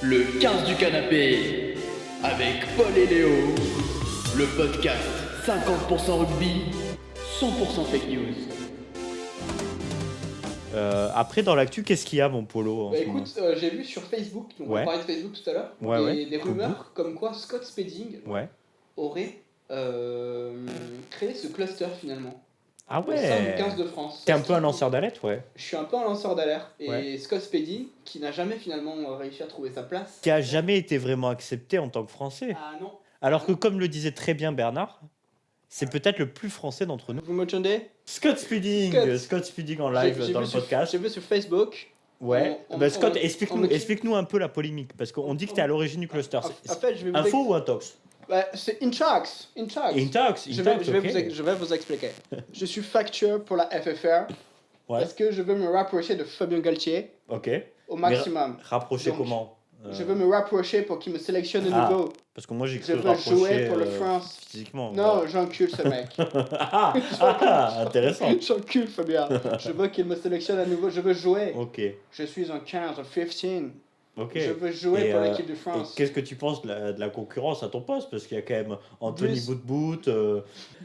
Le 15 du canapé avec Paul et Léo. Le podcast 50% rugby, 100% fake news. Après, dans l'actu, qu'est-ce qu'il y a, mon Polo en ce moment Écoute, j'ai vu sur Facebook, donc Ouais. on parlait de Facebook tout à l'heure, des rumeurs comme quoi Scott Spedding Ouais. aurait créé ce cluster finalement. Ah Au sein du 15 ouais. de France. T'es un peu un lanceur d'alerte, ouais. Je suis un peu un lanceur d'alerte. Et Ouais. Scott Spedding, qui n'a jamais finalement réussi à trouver sa place. Qui a jamais été vraiment accepté en tant que Français. Ah non. Alors que, comme le disait très bien Bernard, c'est peut-être le plus français d'entre nous. Vous m'entendez? Scott Spedding en live J'ai dans vu le sur- podcast. J'ai vu sur Facebook. Ouais. Scott, explique-nous un peu la polémique, parce qu'on dit que t'es à l'origine du cluster. En fait, je vais vous Info ou intox? c'est Intox. Intox, Je vais vous expliquer. Je suis factueux pour la FFR Ouais. parce que je veux me rapprocher de Fabien Galtier Ok. au maximum. Rapprocher Donc, comment Je veux me rapprocher pour qu'il me sélectionne de Ah. nouveau. Parce que moi j'ai Je cru veux rapprocher jouer pour le France. physiquement. Non, j'encule ce mec. Intéressant. J'encule Fabien. Je veux qu'il me sélectionne à nouveau. Je veux jouer. Ok. Je suis un 15, un 15. Ok. Je veux jouer pour l'équipe de Et France. qu'est-ce que tu penses de la concurrence à ton poste? Parce qu'il y a quand même Anthony Bruce. Bout-Bout.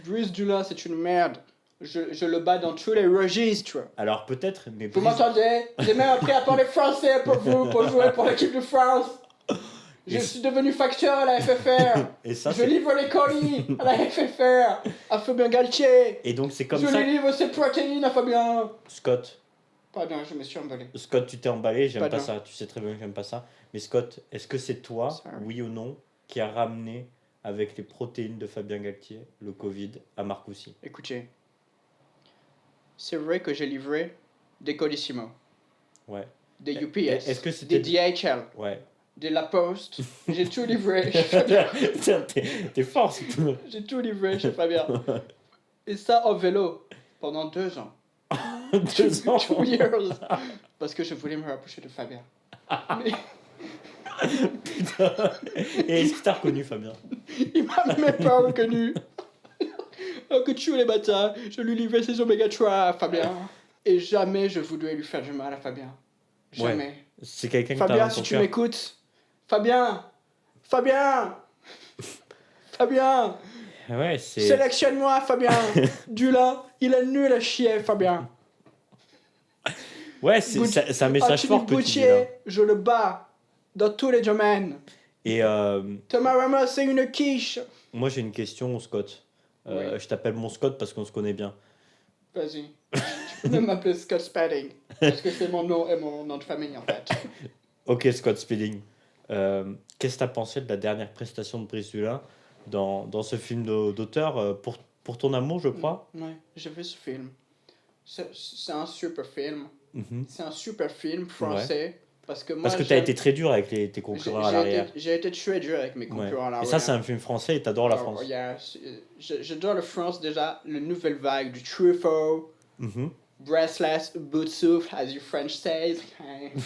Brice Dula, c'est une merde. Je le bats dans tous les registres. Alors peut-être, mais Vous m'entendez? J'ai même appris à parler français pour vous, pour jouer pour l'équipe de France. Je suis devenu facteur à la FFR. Et ça, Je c'est... livre les colis à la FFR, à Fabien Galtier. Et donc c'est comme Je ça. lui livre ses protéines à Fabien. Scott, Pardon, je me suis emballé. tu t'es emballé, j'aime pas Pardon. ça. Tu sais très bien que j'aime pas ça. Mais Scott, est-ce que c'est toi, Sorry. oui ou non, qui a ramené avec les protéines de Fabien Galtier le Covid à Marcoussis? Écoutez, c'est vrai que j'ai livré des Colissimo, Ouais. des Et- UPS, est-ce que c'était- des DHL, Ouais. de La Poste. J'ai tout livré. Tiens, t'es fort, c'est tout. J'ai tout livré chez Fabien. Et ça en vélo pendant 2 ans. 2 ans. 2 years. Parce que je voulais me rapprocher de Fabien. Mais Et est-ce que t'as reconnu Fabien? il m'a même pas reconnu. Alors que tous les matins, je lui livrais ses oméga 3 à Fabien. Et jamais je voudrais lui faire du mal à Fabien. Jamais. Ouais. C'est quelqu'un que t'as Fabien, dans si ton tu cœur. m'écoutes. Fabien. Ouais, c'est... Sélectionne-moi, Fabien. Dula, il est nul à chier, Fabien. Ouais, c'est un message Anthony fort que tu dis Boutier, là. je le bats dans tous les domaines. Et Thomas Ramos, c'est une quiche. moi j'ai une question, Scott. Ouais. Je t'appelle mon Scott parce qu'on se connaît bien. Vas-y. Tu peux m'appeler Scott Spedding. Parce que c'est mon nom et mon nom de famille, en fait. Ok, Scott Spedding. Qu'est-ce que t'as pensé de la dernière prestation de Brice Dulin dans ce film d'auteur pour ton amour, je crois? Ouais, j'ai vu ce film. C'est un super film. Mhm. C'est un super film français. Parce que moi, Parce que t'as été très dur avec tes concurrents à l'arrière. J'ai été très dur avec mes Ouais. concurrents à l'arrière. Et ça, c'est un film français et t'adores la France. Yeah. J'adore la France déjà. La nouvelle vague du Truffaut. Mhm. Breathless, boot souffle, as you French say.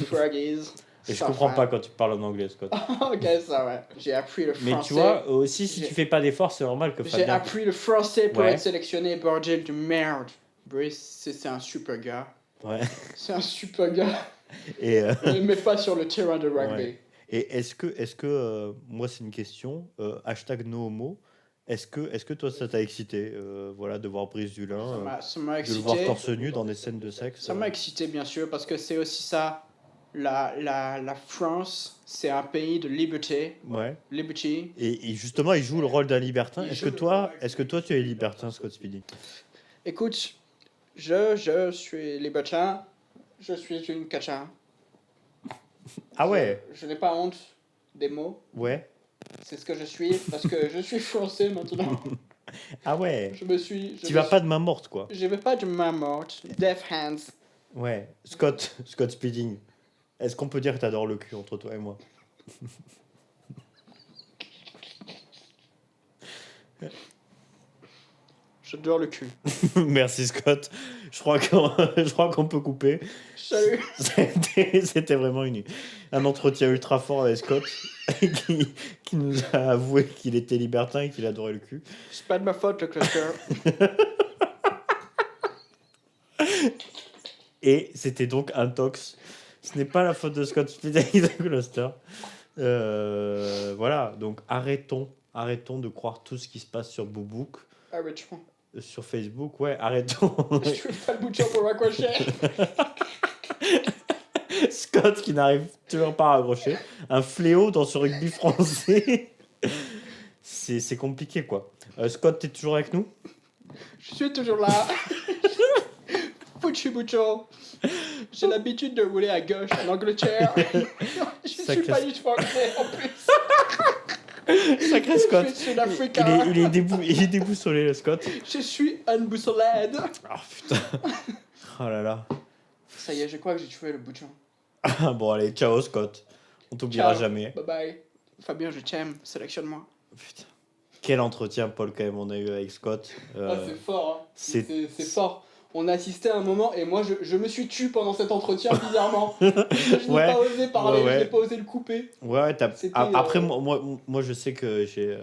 Froggies. Et je comprends pas quand tu parles en anglais, Scott. Ok, ça va. J'ai appris le français. Mais tu vois, aussi, si J'ai- tu fais pas d'efforts, c'est normal que J'ai Fabien... appris le français pour Ouais. être sélectionné, bordel de merde. Brice, c'est un super gars. Ouais. C'est un super gars. Et, Je ne le mets pas sur le terrain de rugby. Ouais. Et est-ce que moi c'est une question, hashtag no homo, est-ce que toi ça t'a excité, voilà, de voir Brice Dulin, Ça m'a de le voir excité. torse nu dans des scènes de sexe? Ça m'a excité, bien sûr, parce que c'est aussi ça. La France, c'est un pays de liberté. Ouais. Liberty. Et justement, il joue le rôle d'un libertin. Il Est-ce joue que le toi tu es libertin, Scott Speedy? Écoute, je suis libertin. Je suis une cacha. Ah ouais. Je n'ai pas honte des mots. Ouais. C'est ce que je suis, parce que je suis français maintenant. Ah ouais. Tu vas pas de main morte, quoi. Je vais pas de main morte. Death hands. Ouais. Scott Speeding. Est-ce qu'on peut dire que t'adores le cul entre toi et moi? J'adore le cul. Merci Scott. Je crois qu'on peut couper. Salut. C'était vraiment un entretien ultra fort avec Scott qui nous a avoué qu'il était libertin et qu'il adorait le cul. C'est pas de ma faute, le cluster. Et c'était donc un tox. Ce n'est pas la faute de Scott Speeding de Cluster. Voilà, donc arrêtons de croire tout ce qui se passe sur Boubouk, Ah, Richmond. sur Facebook, ouais, arrêtons. Je fais pas le bouton pour raccrocher. Scott qui n'arrive toujours pas à raccrocher, un fléau dans ce rugby français. C'est compliqué, quoi. Scott, t'es toujours avec nous? Je suis toujours là. Foutu bouton. J'ai l'habitude de rouler à gauche en Angleterre. Je suis Sacré- pas du tout anglais en plus. Sacré Scott. Je suis sud-africain. Il est déboussolé, le Scott. Je suis un boussolade. Ah putain. Oh là là. Ça y est, je crois que j'ai trouvé le bouton. Ah, bon, allez, ciao Scott. On t'oubliera Ciao. jamais. Bye bye. Fabien, je t'aime. Sélectionne-moi. Putain. Quel entretien, Paul, quand même, on a eu avec Scott. Ah, c'est fort. Hein. c'est- C'est fort. On a assisté à un moment et moi je me suis tué pendant cet entretien bizarrement. Je n'ai Ouais. pas osé parler, Ouais. je n'ai pas osé le couper. Ouais, C'était, après, moi, je sais que je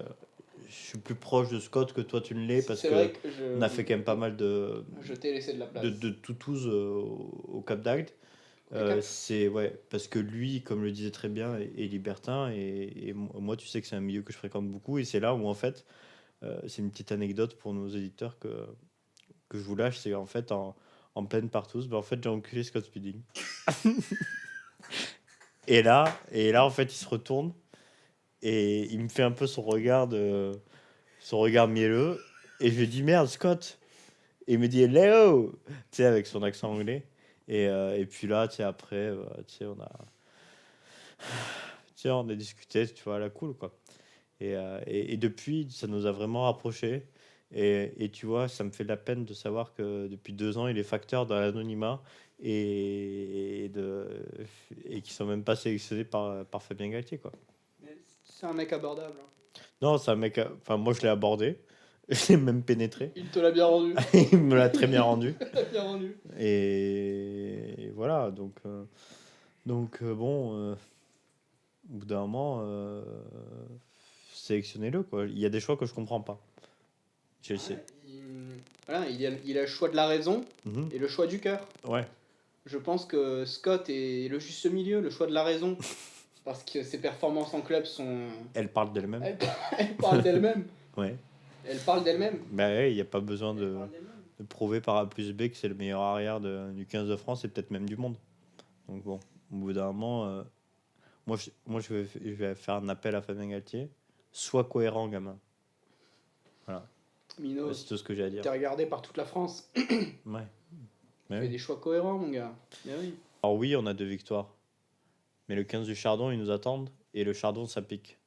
suis plus proche de Scott que toi, tu ne l'es, parce C'est que vrai que on a fait quand même pas mal je t'ai laissé de la place. de toutous au Cap d'Agde. Cap. C'est ouais, parce que lui, comme le disait très bien, est libertin, et moi, tu sais que c'est un milieu que je fréquente beaucoup, et c'est là où en fait, c'est une petite anecdote pour nos éditeurs que je vous lâche, c'est en fait en pleine partouze, en fait j'ai enculé Scott Speeding. et là en fait il se retourne et il me fait un peu son regard mielleux, et je lui dis merde Scott, et il me dit Léo, tu sais, avec son accent anglais. Et puis là, tu sais, après, tu sais, on a discuté, tu vois, à la cool, quoi. Et depuis, ça nous a vraiment rapprochés. Et tu vois, ça me fait de la peine de savoir que depuis 2 ans, il est facteur dans l'anonymat, et qui sont même pas sélectionnés par Fabien Galtier, quoi. C'est un mec abordable. Non, c'est un mec, enfin, moi je l'ai abordé, je l'ai même pénétré, Il te l'a bien rendu. il me l'a très bien rendu. Il te l'a bien rendu. Et voilà, donc bon, au bout d'un moment, sélectionnez-le, quoi. Il y a des choix que je comprends pas. Je le sais. Voilà, il a le choix de la raison Mhm. et le choix du cœur. Ouais. Je pense que Scott est le juste milieu, le choix de la raison. Parce que ses performances en club sont. Elle parle d'elle-même. Elle parle d'elle-même. Ouais. Elle parle d'elle-même. Bah ouais, il n'y a pas besoin Elle parle d'elle-même. de prouver par A plus B que c'est le meilleur arrière du 15 de France, et peut-être même du monde. Donc bon, au bout d'un moment, je vais faire un appel à Fabien Galtier. Sois cohérent, gamin. Voilà. Mino, C'est tout ce que j'ai à dire. t'es regardé par toute la France. Ouais. Tu Ouais. fais des choix cohérents, mon gars. Mais oui. Alors oui, on a 2 victoires. Mais le 15 du Chardon, ils nous attendent. Et le Chardon, ça pique.